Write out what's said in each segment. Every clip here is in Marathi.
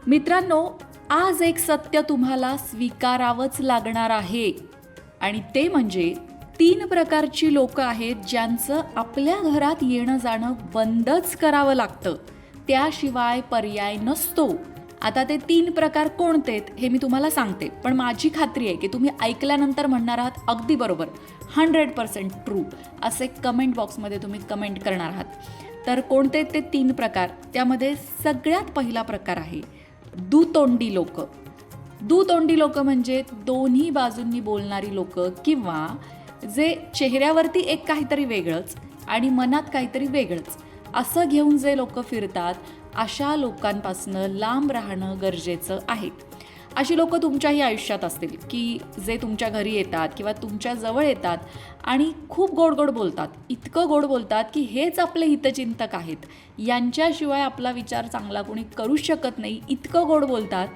मित्रांनो, आज एक सत्य तुम्हाला स्वीकारावंच लागणार आहे आणि ते म्हणजे 3 प्रकारची लोकं आहेत ज्यांचं आपल्या घरात येणं जाणं बंदच करावं लागतं. त्याशिवाय पर्याय नसतो. आता ते 3 प्रकार कोणते आहेत हे मी तुम्हाला सांगते, पण माझी खात्री आहे की तुम्ही ऐकल्यानंतर म्हणणार आहात अगदी बरोबर, 100% ट्रू असे कमेंट बॉक्समध्ये तुम्ही कमेंट करणार आहात. तर कोणते ते 3 प्रकार? त्यामध्ये सगळ्यात पहिला प्रकार आहे दुतोंडी लोकं. दुतोंडी लोकं म्हणजे दोन्ही बाजूंनी बोलणारी लोकं किंवा जे चेहऱ्यावरती एक काहीतरी वेगळंच आणि मनात काहीतरी वेगळंच असं घेऊन जे लोकं फिरतात, अशा लोकांपासनं लांब राहणं गरजेचं आहे. अशी लोकं तुमच्याही आयुष्यात असतील की जे तुमच्या घरी येतात किंवा तुमच्या जवळ येतात आणि खूप गोड गोड बोलतात. इतकं गोड बोलतात की हेच आपले हितचिंतक आहेत, यांच्याशिवाय आपला विचार चांगला कोणी करूच शकत नाही, इतकं गोड बोलतात.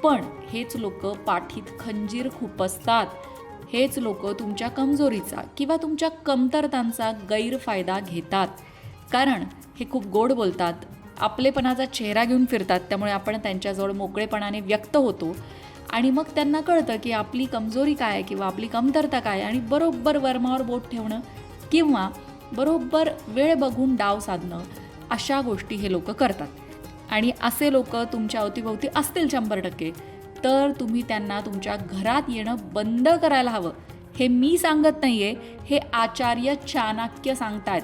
पण हेच लोकं पाठीत खंजीर खुपसतात. हेच लोकं तुमच्या कमजोरीचा किंवा तुमच्या कमतरतांचा गैरफायदा घेतात. कारण हे खूप गोड बोलतात, आपलेपणाचा चेहरा घेऊन फिरतात, त्यामुळे आपण त्यांच्याजवळ मोकळेपणाने व्यक्त होतो आणि मग त्यांना कळतं की आपली कमजोरी काय आहे किंवा आपली कमतरता काय आहे आणि बरोबर वर्मावर बोट ठेवणं किंवा बरोबर वेळ बघून डाव साधणं अशा गोष्टी हे लोक करतात. आणि असे लोक तुमच्या अवतीभोवती असतील 100%, तर तुम्ही त्यांना तुमच्या घरात येणं बंद करायला हवं. हे मी सांगत नाही आहे, हे आचार्य चाणक्य सांगतायत.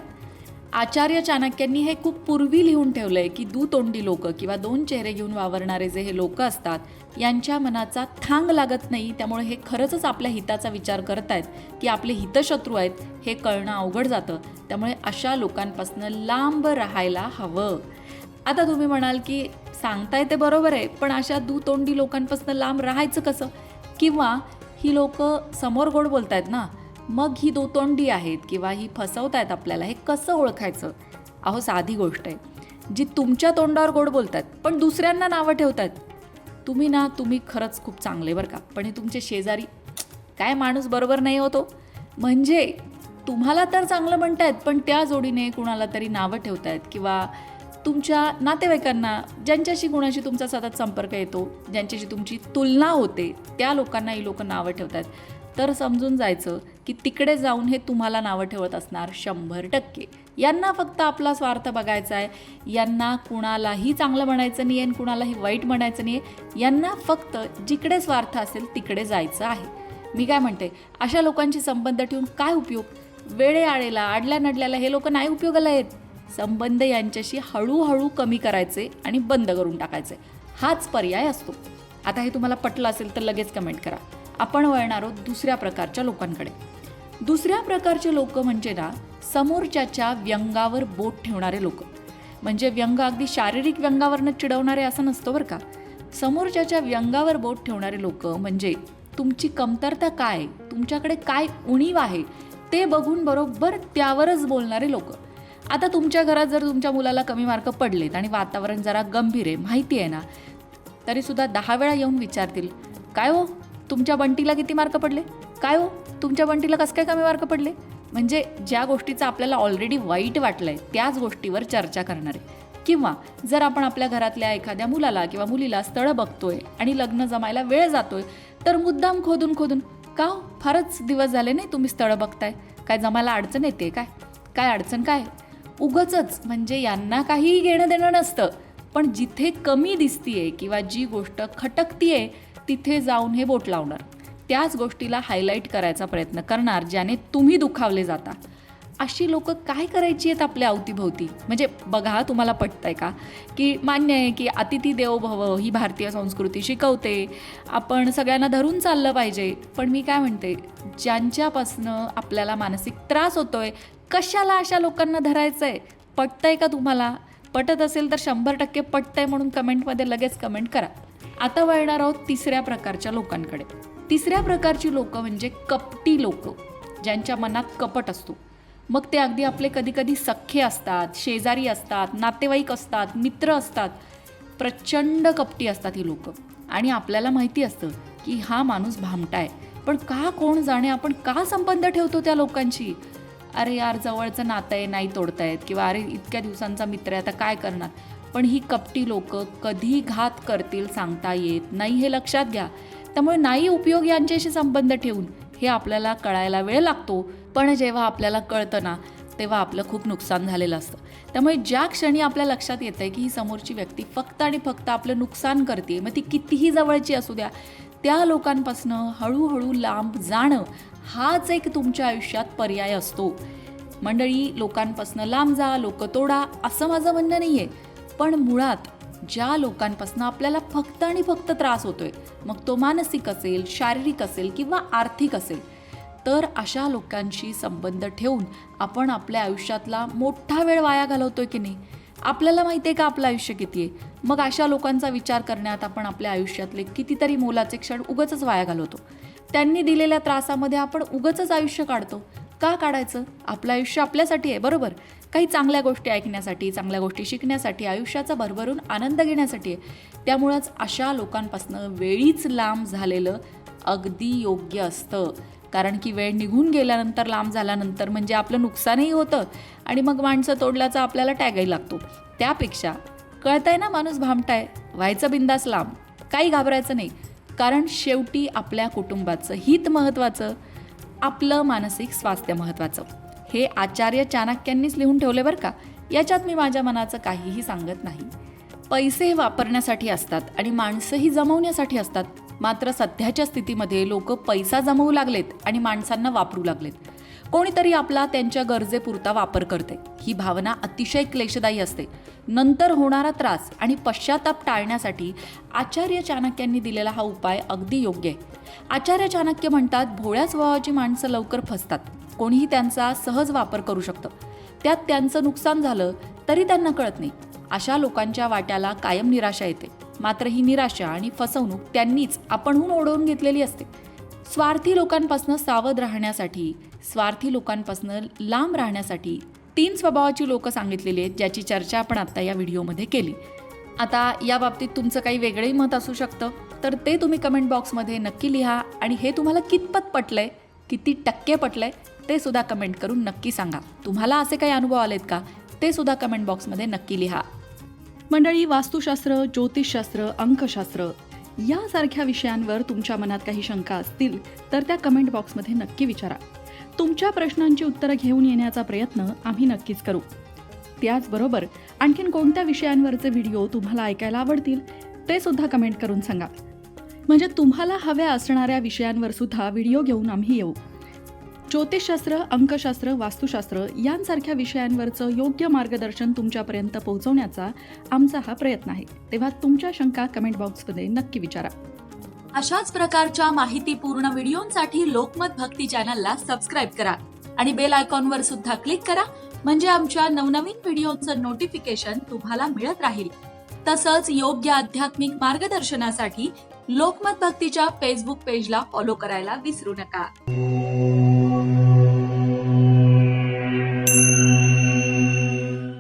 आचार्य चाणक्यांनी हे खूप पूर्वी लिहून ठेवलं आहे की दुतोंडी लोकं किंवा 2 चेहरे घेऊन वावरणारे जे हे लोकं असतात, यांच्या मनाचा थांग लागत नाही. त्यामुळे हे खरंच आपल्या हिताचा विचार करत आहेत की आपले हितशत्रू आहेत हे कळणं अवघड जातं. त्यामुळे अशा लोकांपासून लांब राहायला हवं. आता तुम्ही म्हणाल की सांगताय ते बरोबर आहे, पण अशा दुतोंडी लोकांपासून लांब राहायचं कसं? किंवा ही लोकं समोर गोड बोलतायत ना, मग ही दुतोंडी आहेत किंवा ही फसवतायत आपल्याला, हे कसं ओळखायचं? अहो, साधी गोष्ट आहे. जी तुमच्या तोंडावर गोड बोलतात पण दुसऱ्यांना नावं ठेवतात, तुम्ही खरंच खूप चांगले बरं का, पण हे तुमचे शेजारी काय माणूस बरोबर नाही होतो. म्हणजे तुम्हाला तर चांगलं म्हणतायत पण त्या जोडीने कुणाला तरी नावं ठेवतायत किंवा तुमच्या नातेवाईकांना, ज्यांच्याशी कुणाशी तुमचा सतत संपर्क येतो, ज्यांच्याशी तुमची तुलना होते, त्या लोकांना ही लोकं नावं ठेवतात. तर समजून जायचं की तिकडे जाऊन हे तुम्हाला नावं ठेवत असणार 100%. यांना फक्त आपला स्वार्थ बघायचा आहे. यांना कुणालाही चांगलं म्हणायचं नाही आहे आणि कुणालाही वाईट म्हणायचं नाही आहे. यांना फक्त जिकडे स्वार्थ असेल तिकडे जायचं आहे. मी काय म्हणते, अशा लोकांशी संबंध ठेवून काय उपयोग? वेळेआळेला, आडल्या नडल्याला हे लोक नाही उपयोगाला येत. संबंध यांच्याशी हळूहळू कमी करायचे आणि बंद करून टाकायचे, हाच पर्याय असतो. आता हे तुम्हाला पटलं असेल तर लगेच कमेंट करा. आपण वळणार आहोत दुसऱ्या प्रकारच्या लोकांकडे. दुसऱ्या प्रकारचे लोक म्हणजे ना, समोरच्याच्या व्यंगावर बोट ठेवणारे लोक. म्हणजे व्यंग अगदी शारीरिक व्यंगावरनं चिडवणारे असं नसतं बरं का. समोरच्याच्या व्यंगावर बोट ठेवणारे लोक म्हणजे तुमची कमतरता काय, तुमच्याकडे काय उणीव आहे ते बघून बरोबर त्यावरच बोलणारे लोक. आता तुमच्या घरात जर तुमच्या मुलाला कमी मार्क पडलेत आणि वातावरण जरा गंभीर आहे, माहिती आहे ना, तरीसुद्धा 10 वेळा येऊन विचारतील, काय हो तुमच्या बंटीला किती मार्क पडले? काय हो तुमच्या बंटीला कसं काय कमी मार्क पडले? म्हणजे ज्या गोष्टीचं आपल्याला ऑलरेडी वाईट वाटलं आहे त्याच गोष्टीवर चर्चा करणार आहे. किंवा जर आपण आपल्या घरातल्या एखाद्या मुलाला किंवा मुलीला स्थळं बघतोय आणि लग्न जमायला वेळ जातोय, तर मुद्दाम खोदून का हो, फारच दिवस झाले नाही तुम्ही स्थळं बघताय, काय जमायला अडचण येते काय? काय अडचण काय? उगाचच. म्हणजे यांना काहीही घेणं देणं नसतं, पण जिथे कमी दिसतीये किंवा जी गोष्ट खटकतीये तिथे जाऊन हे बोट लावणार, त्याच गोष्टीला हायलाईट करायचा प्रयत्न करणार ज्याने तुम्ही दुखावले जाता. अशी लोकं काय करायची आहेत आपल्या अवतीभोवती? म्हणजे बघा, तुम्हाला पटतंय का की मान्य आहे की अतिथी देवो भव ही भारतीय संस्कृती शिकवते, आपण सगळ्यांना धरून चाललं पाहिजे. पण मी काय म्हणते, ज्यांच्यापासनं आपल्याला मानसिक त्रास होतोय, कशाला अशा लोकांना धरायचं आहे? पटतंय का तुम्हाला? पटत असेल तर 100% पटतंय म्हणून कमेंटमध्ये लगेच कमेंट करा. आता वळणार आहोत तिसऱ्या प्रकारच्या लोकांकडे. तिसऱ्या प्रकारची लोकं म्हणजे कपटी लोकं, ज्यांच्या मनात कपट असतो. मग ते अगदी आपले कधी कधी सख्खे असतात, शेजारी असतात, नातेवाईक असतात, मित्र असतात. प्रचंड कपटी असतात ही लोकं. आणि आपल्याला माहिती असतं की हा माणूस भामटा आहे, पण का कोण जाणे आपण का संबंध ठेवतो त्या लोकांशी? अरे यार, जवळचं नातं आहे, नाही तोडतायत, किंवा अरे इतक्या दिवसांचा मित्र आहे, आता काय करणार? पण ही कपटी लोक कधी घात करतील सांगता येत नाही, हे लक्षात घ्या. त्यामुळे नाही उपयोग यांच्याशी संबंध ठेवून हे आपल्याला कळायला वेळ लागतो, पण जेव्हा आपल्याला कळतं ना तेव्हा आपलं खूप नुकसान झालेलं असतं. त्यामुळे ज्या क्षणी आपल्या लक्षात येतं आहे की ही समोरची व्यक्ती फक्त आणि फक्त आपलं नुकसान करते, मग ती कितीही जवळची असू द्या, त्या लोकांपासून हळूहळू लांब जाणं हाच एक तुमच्या आयुष्यात पर्याय असतो. मंडळी, लोकांपासून लांब जा, लोक तोडा असं माझं म्हणणं नाही आहे, पण मुळात ज्या लोकांपासून आपल्याला फक्त आणि फक्त त्रास होतोय, मग तो मानसिक असेल, शारीरिक असेल किंवा आर्थिक असेल, तर अशा लोकांशी संबंध ठेवून आपण आपल्या आयुष्यातला मोठा वेळ वाया घालवतोय की नाही. आपल्याला माहिती आहे का आपलं आयुष्य किती आहे? मग अशा लोकांचा विचार करण्यात आपण आपल्या आयुष्यातले कितीतरी मोलाचे क्षण उगाचच वाया घालवतो. त्यांनी दिलेल्या त्रासामध्ये आपण उगाचच आयुष्य काढतो. का काढायचं? आपलं आयुष्य आपल्यासाठी आहे, बरोबर? काही चांगल्या गोष्टी ऐकण्यासाठी, चांगल्या गोष्टी शिकण्यासाठी, आयुष्याचा भरभरून आनंद घेण्यासाठी आहे. त्यामुळंच अशा लोकांपासून वेळीच लांब झालेलं अगदी योग्य असतं. कारण की वेळ निघून गेल्यानंतर, लांब झाल्यानंतर म्हणजे आपलं नुकसानही होतं आणि मग माणसं तोडल्याचा आपल्याला टॅगही लागतो. त्यापेक्षा कळतंय ना माणूस भामटाय, व्हायचं बिंदास लांब, काही घाबरायचं नाही. कारण शेवटी आपल्या कुटुंबाचं हित महत्त्वाचं, आपलं मानसिक स्वास्थ्य महत्त्वाचं. हे आचार्य चाणक्यांनीच लिहून ठेवले बरं का. याच्यात मी माझ्या मनाचं काहीही सांगत नाही. पैसे वापरण्यासाठी असतात आणि माणसंही जमवण्यासाठी असतात. मात्र सध्याच्या स्थितीमध्ये लोक पैसा जमवू लागलेत आणि माणसांना वापरू लागलेत. कोणीतरी आपला त्यांच्या गरजेपुरता वापर करते. ही भावना अतिशय क्लेशदायी असते. नंतर होणारा त्रास आणि पश्चाताप टाळण्यासाठी आचार्य चाणक्यांनी दिलेला हा उपाय अगदी योग्य आहे. आचार्य चाणक्य म्हणतात, भोळ्या स्वभावाची माणसं लवकर फसतात. कोणीही त्यांचा सहज वापर करू शकतं. त्यात त्यांचं नुकसान झालं तरी त्यांना कळत नाही. अशा लोकांच्या वाट्याला कायम निराशा येते. मात्र ही निराशा आणि फसवणूक त्यांनीच आपणहून ओढवून घेतलेली असते. स्वार्थी लोकांपासून सावध राहण्यासाठी, स्वार्थी लोकांपासून लांब राहण्यासाठी 3 स्वभावाची लोकं सांगितलेली आहेत, ज्याची चर्चा आपण आता या व्हिडिओमध्ये केली. आता या बाबतीत तुमचं काही वेगळंही मत असू शकतं, तर ते तुम्ही कमेंट बॉक्समध्ये नक्की लिहा. आणि हे तुम्हाला कितपत पटलंय, किती टक्के पटलंय, ते सुद्धा कमेंट करून नक्की सांगा. तुम्हाला असे काही अनुभव आलेत का, ते सुद्धा कमेंट बॉक्समध्ये नक्की लिहा. मंडळी, वास्तुशास्त्र, ज्योतिषशास्त्र, अंकशास्त्र यासारख्या विषयांवर तुमच्या मनात काही शंका असतील तर त्या कमेंट बॉक्समध्ये नक्की विचारा. तुमच्या प्रश्नांची उत्तरं घेऊन येण्याचा प्रयत्न आम्ही नक्कीच करू. त्याचबरोबर आणखीन कोणत्या विषयांवरचे व्हिडिओ तुम्हाला ऐकायला आवडतील ते सुद्धा कमेंट करून सांगा. म्हणजे तुम्हाला हव्या असणाऱ्या विषयांवर सुद्धा व्हिडिओ घेऊन आम्ही येऊ. ज्योतिषशास्त्र, अंकशास्त्र, वास्तुशास्त्र यांसारख्या विषयांवरचं योग्य मार्गदर्शन तुमच्यापर्यंत पोहोचवण्याचा आमचा हा प्रयत्न आहे. तेव्हा तुमच्या शंका कमेंट बॉक्समध्ये नक्की विचारा. अशाच प्रकारच्या माहितीपूर्ण व्हिडिओंसाठी लोकमत भक्ती चॅनलला सबस्क्राईब करा आणि बेल आयकॉनवर सुद्धा क्लिक करा. म्हणजे आमच्या नवनवीन व्हिडिओचं नोटिफिकेशन तुम्हाला मिळत राहील. तसंच योग्य आध्यात्मिक मार्गदर्शनासाठी लोकमत भक्तीच्या फेसबुक पेजला फॉलो करायला विसरू नका.